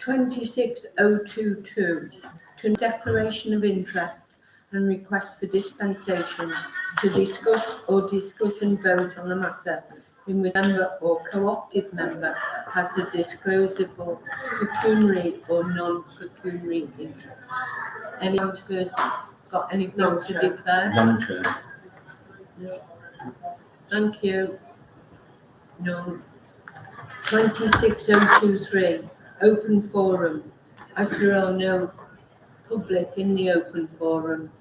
26022 to declaration of interest and request for dispensation to discuss and vote on a matter in which a member or co-opted member has a disclosable pecuniary or non-pecuniary interest. Any councillors got anything to declare? None, Chair. No. Thank you. No. 26023, open forum. As there are no public in the open forum,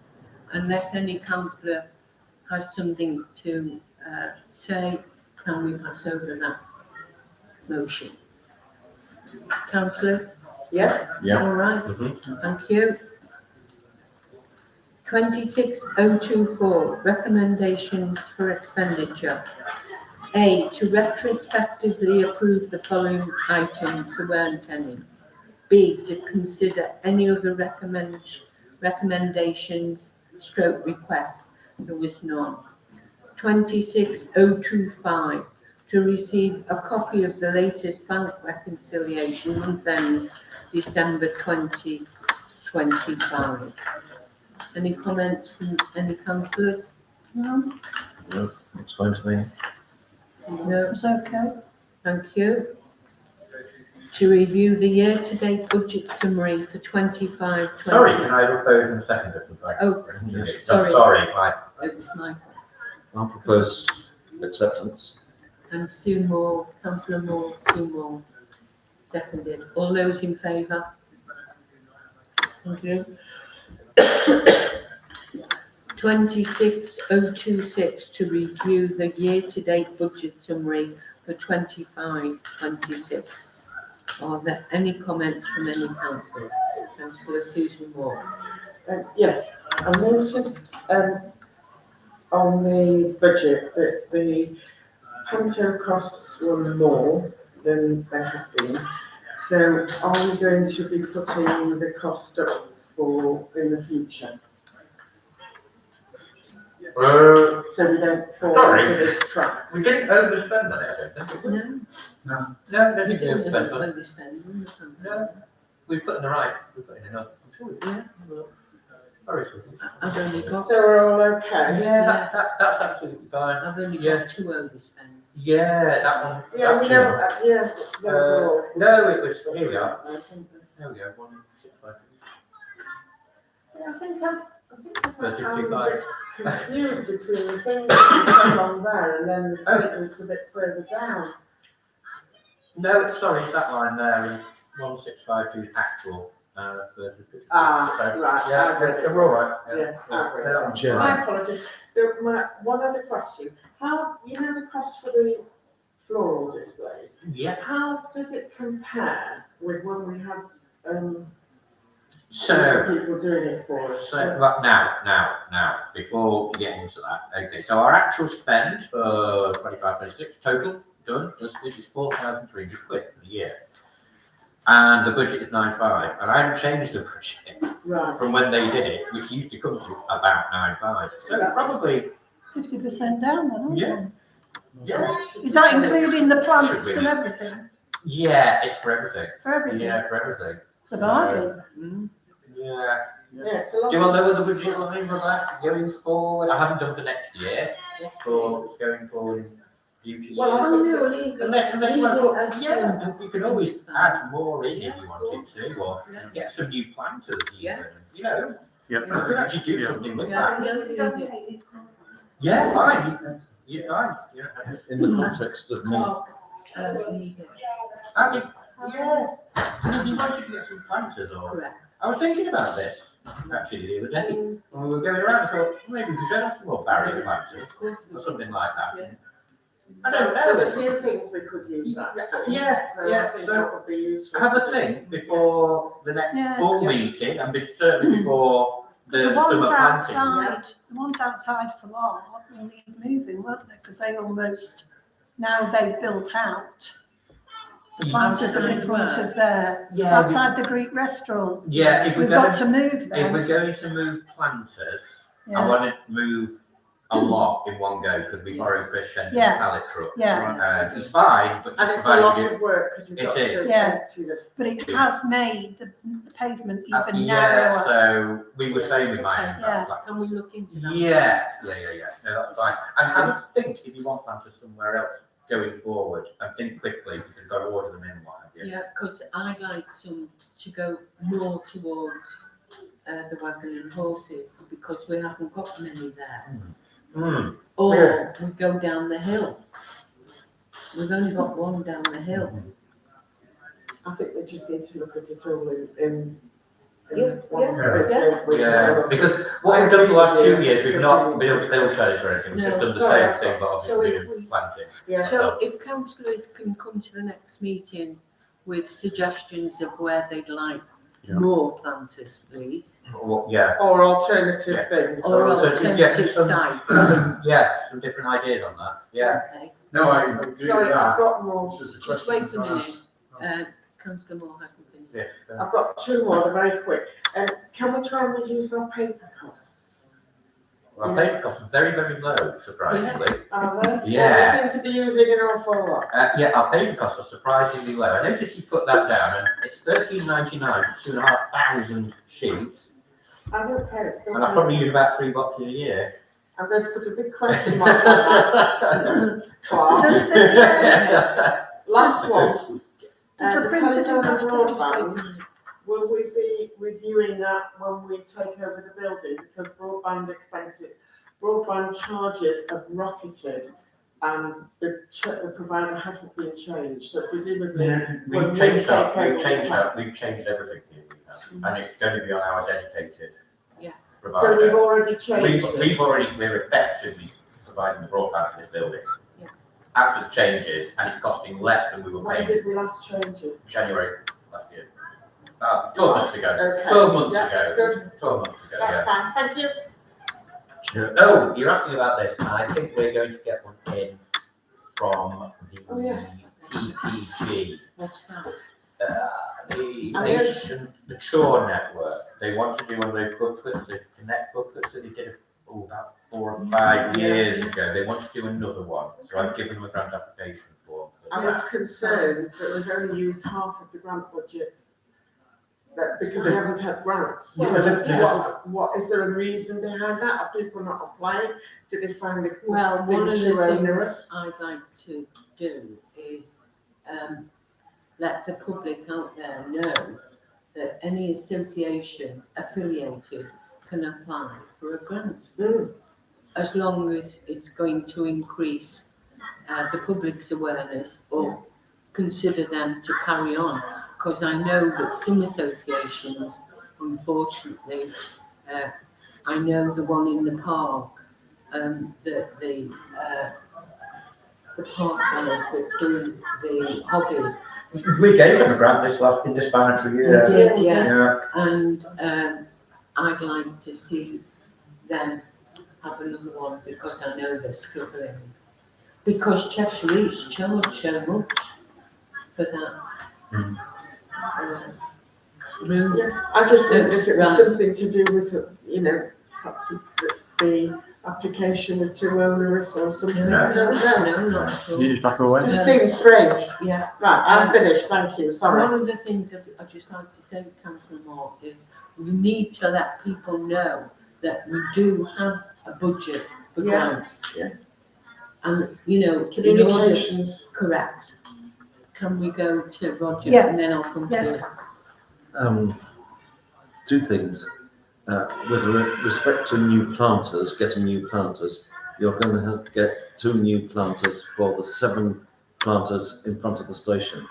unless any councillor has something to say, can we pass over that motion? Councillors? Yes. Yeah. All right. Thank you. 26024, recommendations for expenditure. A, to retrospectively approve the following items that weren't any. B, to consider any other recommendations stroke requests. There was none. 26025, to receive a copy of the latest bank reconciliation month end December 2025. Any comments from any councillors? No, No, it's fine to me. No, it's okay. thank you. To review the year-to-date budget summary for 25-20. Sorry, can I propose in a second? Oh, sorry. Sorry, it was my fault. I'll propose acceptance. And Sue Moore, councillor Moore, Sue Moore, seconded. All those in favour? Thank you. 26026, to review the year-to-date budget summary for 25-26. Are there any comments from any councillors? Councillor Susan Moore. Yes, I noticed on the budget that the panto costs were more than they have been. So are we going to be putting the cost up for in the future? So we don't fall Sorry. into this trap. We didn't overspend on it, I don't think. No. No, we didn't overspend on it. Overspend. No, we put in the right. We put in enough. I'm sure we did. Yeah, well, Sorry, Susan. I've only got, So we're all okay? Yeah, that's absolutely fine. I've only Yeah. got 2 overspend. Yeah, that one. Yeah, we that know, one. yes, those are all. No, it was, here we are. I think that- There we go, 165. Yeah, I think I'm a bit confused between the things that you said on there and then the statements a bit further down. No, sorry, that line there is 1652 is actual versus. Right. Yeah, so we're all right. Yeah. Chair. My apologies. One other question. How, you know, the cost for the floral displays, Yeah. how does it compare with when we had, So, people doing it for us? right, now, before we get into that, okay, so our actual spend for 25-26 total done, is 4,300 quid for the year. And the budget is 9.5, and I haven't changed the budget Right. from when they did it, which used to come to about 9.5. So probably, 50% down then, aren't yeah, yeah, Is that including the plants Should be. and everything? yeah, it's for everything. For everything? Yeah, for everything. It's a bargain. Yeah. Yeah, it's a lot. Do you want to know what the budget line for that going forward? I haven't done for next year, but going forward in future years. Well, I know, Unless you want legal to, as yeah, you can always add more in if you wanted to, or get some new planters even, you know. Yep. You can actually do something with that. Yeah. Yeah, fine, you're fine, yeah. In the context of me. I mean, yeah, it'd be nice if you get some planters or. Correct. I was thinking about this actually the other day when we were going around. I thought maybe we should have some more barrier planters or something like that. I don't know. There's a few things we could use that for. Yeah, So I yeah. think So that would be useful. have a think before the next Yeah. full meeting, and certainly before the The ones summer planting. outside for art will need moving, won't they? Because they almost, now they've built out. The planters are in front of there, Yeah, outside the Greek restaurant. yeah. If we're We've going got to move if them. we're going to move planters, I Yeah. want to move a lot in one go because we borrowed Chris Shenton's Yeah. pallet truck. Yeah, He's fine, but And just it's a lot provided of work because you've It got is. to Yeah. empty the. but it has made the pavement even yeah, narrower. so we were saying we might end Yeah. up like. Can we look into that? Yeah. No, that's fine. And I think if you want planters somewhere else going forward, and think quickly, you can go order them in one. Yeah, because I'd like some to go more towards the wagon and horses because we haven't got many there. Mm. Or Yeah. we go down the hill. We've only got one down the hill. I think we just need to look at it all in Yeah, one yeah, bit, we Yeah, can- because what we've done for the last 2 years, we've not built bill charges or anything, we've just No. done the same thing, but obviously So we've if been we- planting. Yeah. So if councillors can come to the next meeting with suggestions of where they'd like more planters, please. Well, yeah, Or alternative Yeah. things. Or So, alternative some- sites. some different ideas on that, yeah. Okay, No, I agree with Sorry, I've that. got more. It's just a just question wait a for minute. us. Councillor Moore hasn't finished. Yeah. I've got two more, they're very quick. Can we try and reduce our paper costs? Well, paper costs are very, very low, surprisingly. Are they? Yeah. Well, we seem to be using an awful lot. Yeah, our paper costs are surprisingly low. I noticed you put that down, and it's £13.99 for 2,500 sheets, I don't care, it's still. and I probably use about 3 boxes a year. I'm going to put a big question mark on that. Clark. Does the, Last one. does the The printer do telephone have and to? broadband, will we be reviewing that when we take over the building? Because broadband expenses, broadband charges have rocketed and the provider hasn't been changed, so presumably. when We've we changed take that, over- we've changed everything here, we have, and it's going to be on our dedicated Yeah. So we've provider. already changed it. We're effectively providing the broadband for this building Yes. after the changes, and it's costing less than we were When paying did we last change it? January last year. 12 months ago, Okay. 12 months Yeah, ago, good. 12 months ago, That's yeah. fine, thank you. Oh, you're asking about this, and I think we're going to get one in from the Oh, yes. PPG. What's that? The I heard- patient mature network. They want to do one of those booklets, those connect booklets that they did about 4 or 5 years ago. They want to do another one, so I've given them a grant application form. for I was that. concerned that we've only used half of the grant budget. That because we haven't had grants. Because What, is there a reason behind that? Are people not applying? Do they find the Well, thing one of the too things onerous? I'd like to do is let the public out there know that any association affiliated can apply for a grant, Mm. as long as it's going to increase the public's awareness or consider them to carry on. Because I know that some associations, unfortunately, I know the one in the park, the park guys that do the hobby. We gave them a grant in this financial year. We did, yeah. Yeah. And I'd like to see them have another one because I know they're struggling. Because Cheshire East charge so much for that. Room. Yeah, I just wondered if it was Right. something to do with, perhaps the application was too onerous or something. No. I don't know. No, not at all. You just back away. Just seems strange. Yeah. Right, I'm finished, thank you, sorry. One of the things that I'd just like to say, Councillor Moore, is we need to let people know that we do have a budget for grants. Yes, yeah. And, in order, Communications. correct. Can we go to Roger Yeah. and then I'll come to Yeah. you? Two things. With respect to new planters, getting new planters, you're going to have to get 2 new planters for the 7 planters in front of the station.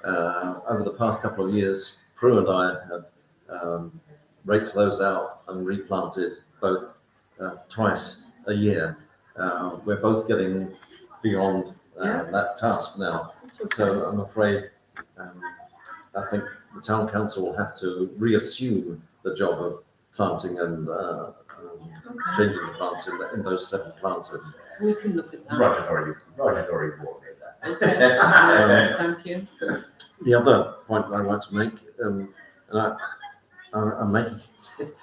Over the past couple of years, Prue and I have raked those out and replanted both twice a year. We're both getting beyond that task now. So I'm afraid, I think the town council will have to reassume the job of planting and changing the plants in those 7 planters. We can look at that. Roger's already warned me that. Okay. Thank you. The other point that I want to make, and I'm making it,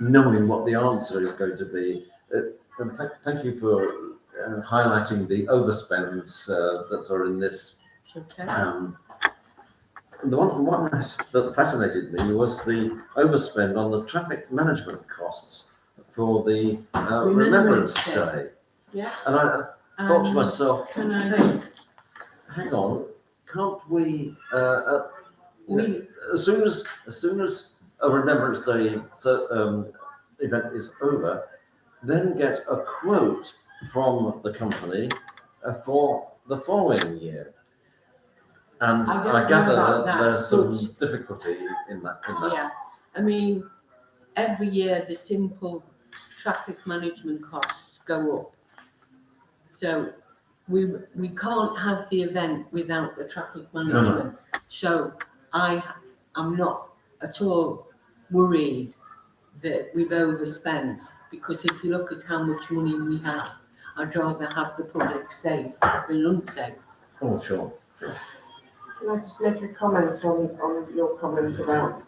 knowing what the answer is going to be, Thank you for highlighting the overspends that are in this. Okay. The one that fascinated me was the overspend on the traffic management costs for the Remembrance Day. Yes. And I thought to myself, Can I just, hang on, can't we, we, as soon as a Remembrance Day event is over, then get a quote from the company for the following year. And I don't I know gather about that that, there's some but- difficulty in that. yeah, I mean, every year the simple traffic management costs go up. So we can't have the event without the traffic management. So I'm not at all worried that we've overspent, because if you look at how much money we have, I'd rather have the public safe than unsafe. Oh, sure. Can I just make a comment on your comment about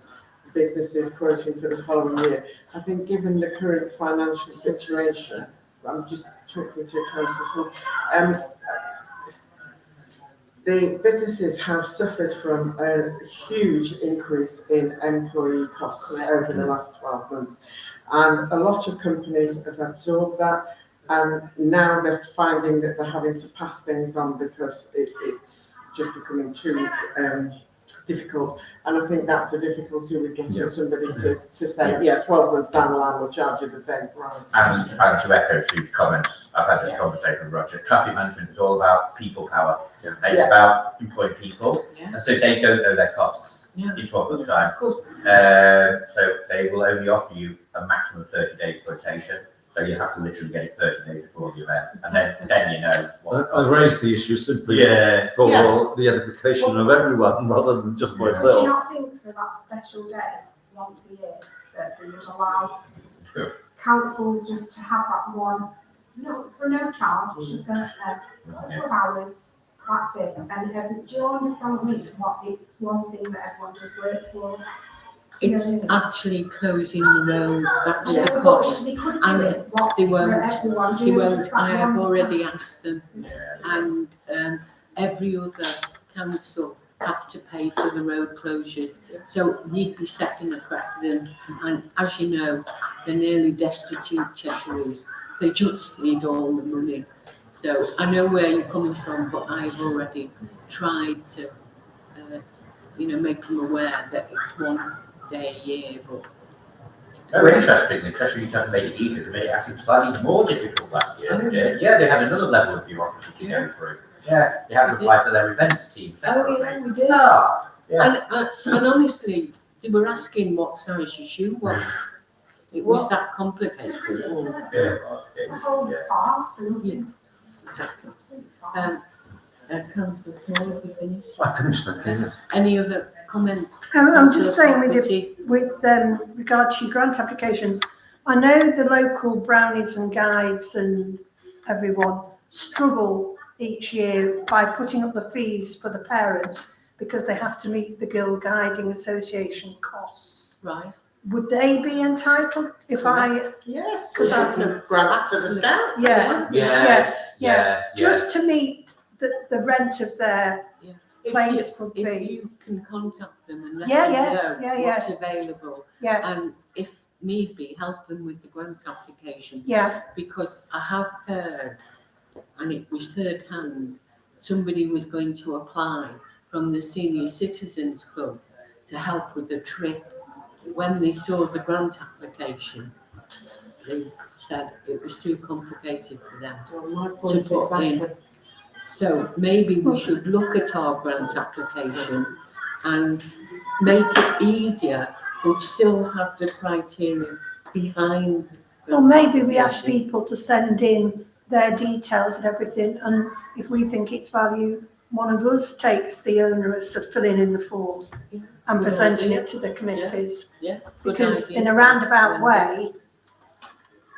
businesses quoting for the following year? I think given the current financial situation, I'm just talking to Councillor Smith, the businesses have suffered from a huge increase in employee costs over the last 12 months. And a lot of companies have absorbed that, and now they're finding that they're having to pass things on because it's just becoming too difficult. And I think that's the difficulty with getting somebody to say, 12 months down the line, we'll charge you the same price. And to echo Sue's comments, I've had this conversation with Roger. Traffic management is all about people power. It's about employing people, and so they don't know their costs in 12 months' time. So they will only offer you a maximum of 30 days quotation. So you have to literally get it 30 days before the event, and then you know what. I've raised the issue simply for the edification of everyone rather than just Do you myself. not think for that special day, once a year, that they would allow councils just to have that one, for no charge, it's just a couple of hours, that's it. And do you understand me, what it's one thing that everyone just works for? It's actually closing the road, that's the cost. They could do And it, what, they for won't, everyone, do they you won't, understand? I have already asked them, Yeah. and every other council have to pay for the road closures. So we'd be setting a precedent, and as you know, they're nearly destitute Cheshire's, they just need all the money. So I know where you're coming from, but I've already tried to, make them aware that it's one day a year, but. Oh, interestingly, Cheshire used to have made it easier to make it actually slightly more difficult last year. Oh. Yeah, they had another level of bureaucracy to go through. Yeah, they had to apply for their events team separately. We did. Ah, yeah. And honestly, they were asking what size your shoe was. It was that complicated. It's a whole fast, isn't it? Exactly. Fast. Councillor Small, have you finished? I finished that thing. Any other comments? I'm just saying Property? with regard to your grant applications, I know the local brownies and guides and everyone struggle each year by putting up the fees for the parents because they have to meet the Girl Guiding Association costs. Right. Would they be entitled if Yes, 'Cause because I- the grants for the staff. Yes. just to meet the rent of their place would If be, you can contact them and let Yeah, them yeah, know yeah, what's available, yeah, and if need be, help them with the grant application. yeah, Because I have heard, and it was third hand, somebody was going to apply from the Senior Citizens Club to help with the trip. When they saw the grant application, they said it was too complicated for them Well, my to point put in. exactly. So maybe we should look at our grant application and make it easier, but still have the criteria behind. or grant maybe we ask application. people to send in their details and everything, and if we think it's value, one of us takes the onus of filling in the form and Good presenting idea. it to the committees, Yeah. good because idea. in a roundabout way,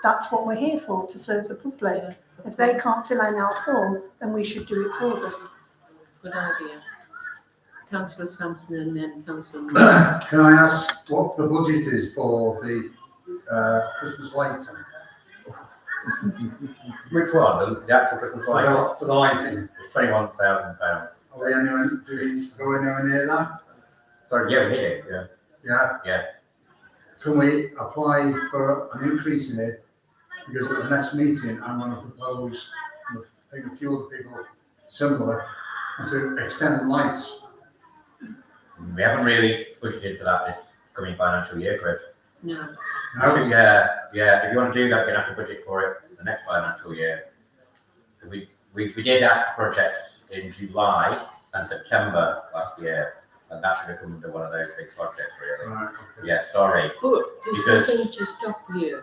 that's what we're here for, to serve the public. Yeah. If they can't fill in our form, then we should do it for them. Good idea. Councillor Sampson and then Councillor. Can I ask what the budget is for the Christmas lighting? Which one? The actual Christmas lights? For the lighting. It's £21,000. Are we anywhere, do we go anywhere near that? Sorry, yeah, we hit it, yeah. Yeah? Yeah. Can we apply for an increase in it? Because at the next meeting, I'm going to propose, I think a few other people similar, to extend the lights. We haven't really budgeted for that this coming financial year, Chris. No. Actually, yeah, if you want to do that, you're going to have to budget for it the next financial year. We did ask for projects in July and September last year, and that should have come under one of those big projects, really. Right, okay. Yeah, sorry. But there's Because- nothing to stop you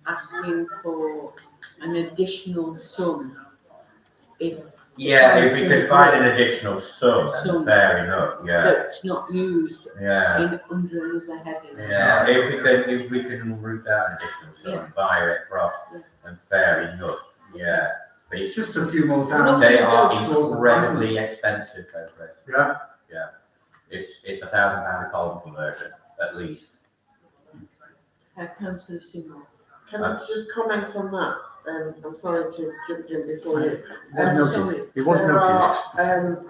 asking for an additional sum if Yeah, if we could find an additional sum, Sum. fair enough, yeah, that's not used yeah. in under another heading. Yeah, if we can route out an additional sum, Yeah. via it across, Yeah. and fair enough, yeah. But It's it's just a few more down. they are towards the incredibly expensive, though, Chris. Yeah, It's £1,000 a column conversion, at least. Councillor Seymour. Can I just comment on that? I'm sorry to jump in before you. Sorry. It was There noticed. are,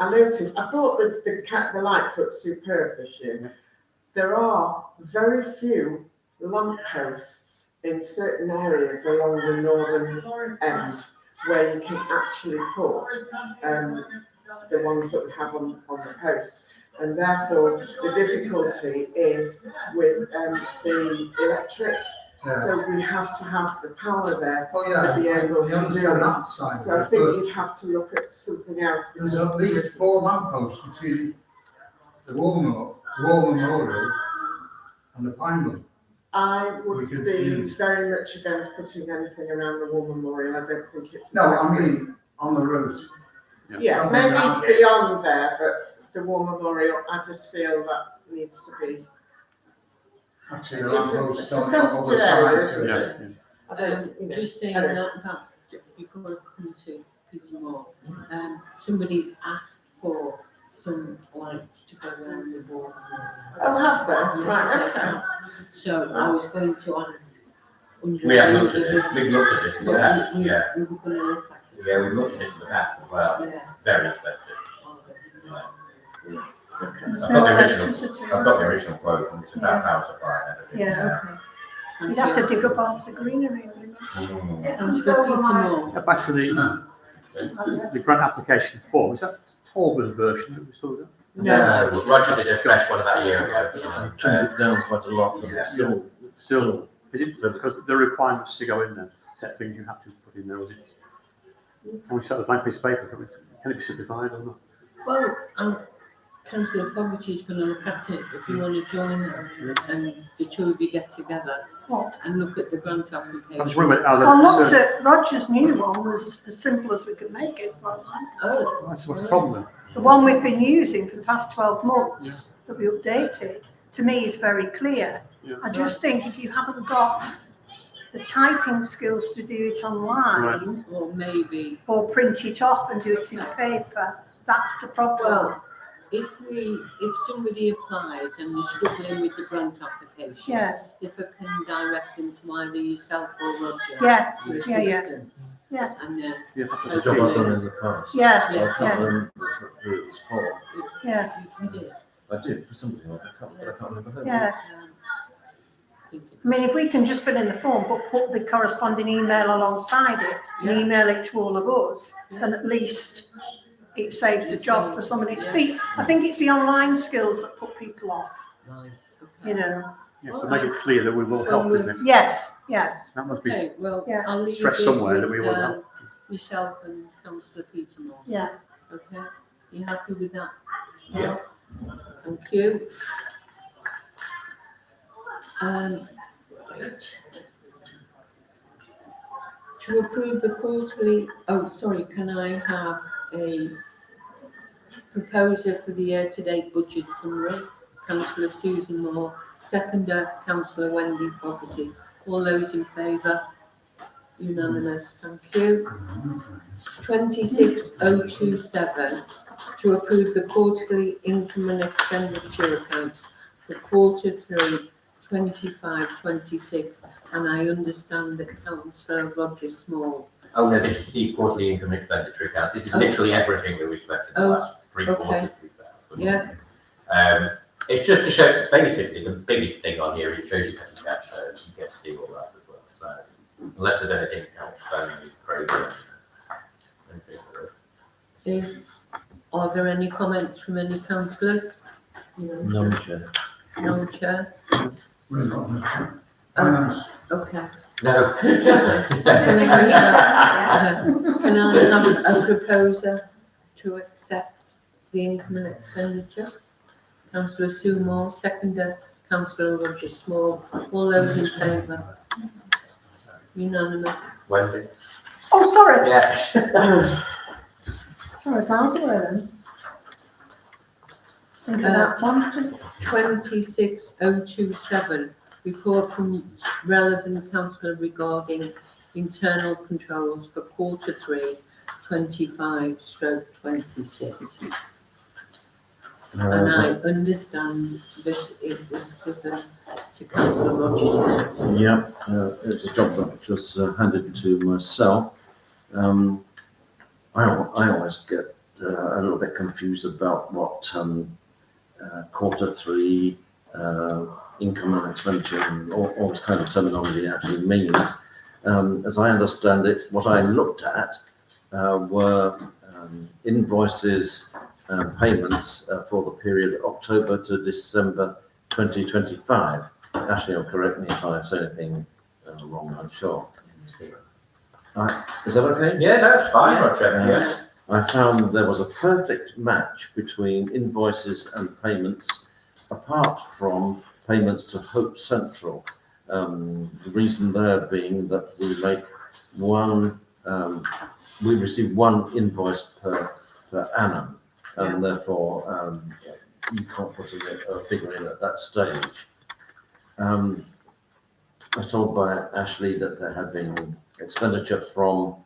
I noticed, I thought that the lights looked superb this year. There are very few lamp posts in certain areas along the northern end where you can actually put the ones that we have on the posts. And therefore, the difficulty is with the electric. yeah. So we have to have the power there Oh, to yeah, be able we to do understand it. that side. So I think you'd have to look at something else. There's at least 4 lampposts between the War Memorial and the Pinewood. I We would could be use- very much against putting anything around the War Memorial. I don't think it's. No, I mean, on the route. Yeah, Something maybe around- beyond there, but the War Memorial, I just feel that needs to be. Actually, the It's a- lampposts it's a on the sensitive other area, side. isn't to it? it. I don't, you know, Just saying anyway. that before I come to Peter Moore, somebody's asked for some lights to go around the wall. Oh, have they? Yes, Right, they okay. have. So I was going to ask. under We have looked at the- this, we've looked at this in the But past, we yeah. were going to look at it. Yeah, we've looked at this in the past as well, Yeah. very expensive. Okay. There's I've no got the original, electricity. I've got the original quote, and it's about power supply and everything. Yeah. Okay. You'd Thank have to you. dig up half the greenery. wouldn't you? Mm. Get some Councillor solar Peter lights. Moore. Back to the grant application form, is that Talbot's version that we still got? No, Roger did a fresh one about a year ago. I've trimmed it down quite a lot, but Yeah. it's still, Still, is it because the requirements to go in there, set things you have to put in there, is it? Can we set a blank piece of paper, can it be simplified or not? Well, Councillor Fogarty's going to look at it if you want to join them and the two of you get together What? and look at the grant I'm just application. wondering how I looked the, at Roger's new one was as simple as we could make it as far as I'm concerned. Oh, what's the problem then? The one we've been using for the past 12 months that we updated, to me is very clear. Yeah. I just think if you haven't got the typing skills to do it online or maybe, or print it off and do it in paper, that's the problem. well, if somebody applies and they're struggling with the grant application, Yeah, if I can direct them to either yourself or Roger yeah, for yeah. assistance. Yeah. And then, Yeah, it's a job I've done in the past. yeah, I've Yeah. had them who it was for. yeah, you did. I did for somebody, I can't remember who. yeah. I think it- I mean, if we can just fill in the form, but put the corresponding email alongside it and Yeah. email it to all of us, then at least it saves a job for somebody. I think it's the online skills that put people off, Right, you okay. know. Yeah, so make it clear that we will help, isn't it? Yes, yes. That must be, Okay, well, Yeah. I'll leave Stress it somewhere that with, we will help. Yourself and Councillor Peter Moore. Yeah. Okay, you happy with that? Yeah. Thank you. Right. To approve the quarterly, can I have a proposer for the year-to-date budget summary? Councillor Susan Moore, seconder, Councillor Wendy Fogarty. All those in favour? Unanimous, thank you. 26027, to approve the quarterly income and expenditure accounts for quarter 3, 25-26, and I understand that Councillor Roger Small. Oh no, this is the quarterly income and expenditure account. This is literally everything that we spent in the Oh, last 3 quarters. okay. Yeah. It's just to show, basically, the biggest thing on here, it shows you petty cash, so you get to see all that as well. So, unless there's anything outstanding, crazy. Are there any comments from any councillors? No, Chair. No, Chair? We're not on the finance. Okay. No. Can I have a proposer to accept the income and expenditure? Councillor Sue Moore, seconder, Councillor Roger Small. All those in favour? Unanimous. Wednesday? Oh, sorry, Yeah. sorry, it's miles away then. Think of that one. 26027, report from relevant councillor regarding internal controls for Q3 25/26. And I understand this was given to councillor Rogers. Yeah, it's a job that was handed to myself. I always get a little bit confused about what Q3 income and expenditure and all this kind of terminology actually means. As I understand it, what I looked at were invoices and payments for the period October to December 2025. Ashley will correct me if I say anything wrong, I'm sure. Is that okay? Yeah, no, it's fine, Roger. Yes. I found there was a perfect match between invoices and payments, apart from payments to Hope Central. The reason there being that we receive one invoice per annum, and therefore you can't put a figure in at that stage. I was told by Ashley that there had been expenditure from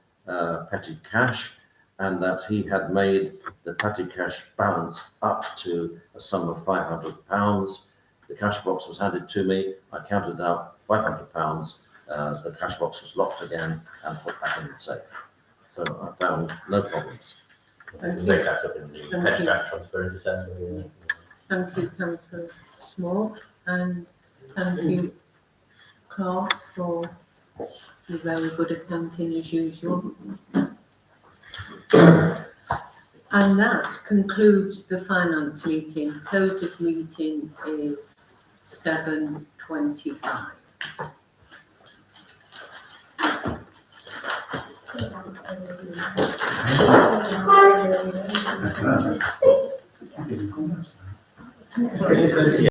petty cash, and that he had made the petty cash balance up to a sum of £500. The cash box was handed to me. I counted out £500. The cash box was locked again and put back in the safe. So I found no problems. Thank Make you. that up in the petty cash transfer in December. Thank you, councillor Small, and thank you, Clark, for your very good accounting as usual. And that concludes the finance meeting. Close of meeting is 7:25. Yeah.